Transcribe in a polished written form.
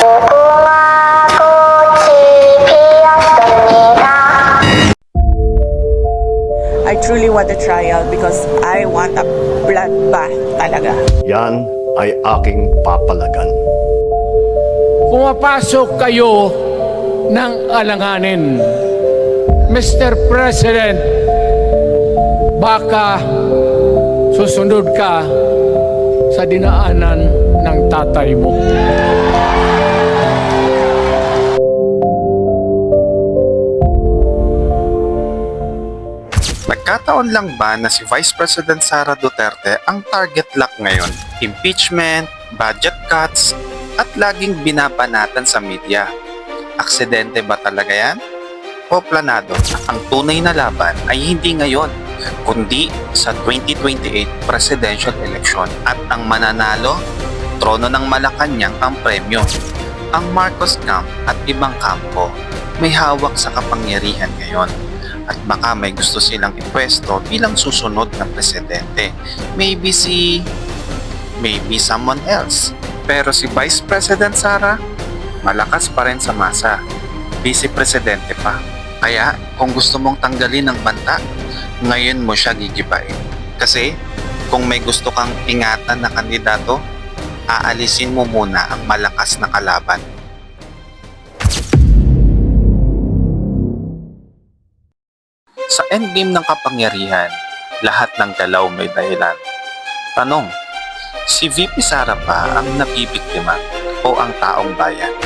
I truly want a trial because I want a bloodbath talaga. Yan ay aking papalagan. Pumapasok kayo ng alanganin. Mr. President, baka susunod ka sa dinaanan ng tatay mo. Nagkataon lang ba na si Vice President Sara Duterte ang target lock ngayon? Impeachment, budget cuts, at laging binabanatan sa media. Aksidente ba talaga yan? O planado? Ang tunay na laban ay hindi ngayon, kundi sa 2028 presidential election. At ang mananalo, trono ng Malacanang ang premyo. Ang Marcos camp at ibang kampo may hawak sa kapangyarihan ngayon. At baka may gusto silang ipwesto bilang susunod na presidente. Maybe someone else. Pero si Vice President Sara, malakas pa rin sa masa. Vice Presidente pa. Kaya kung gusto mong tanggalin ng banta, ngayon mo siya gigibain. Kasi kung may gusto kang ingatan na kandidato, aalisin mo muna ang malakas na kalaban. Sa endgame ng kapangyarihan, lahat ng galaw may dahilan. Tanong, si VP Sara ba ang nabibiktima o ang taong bayan?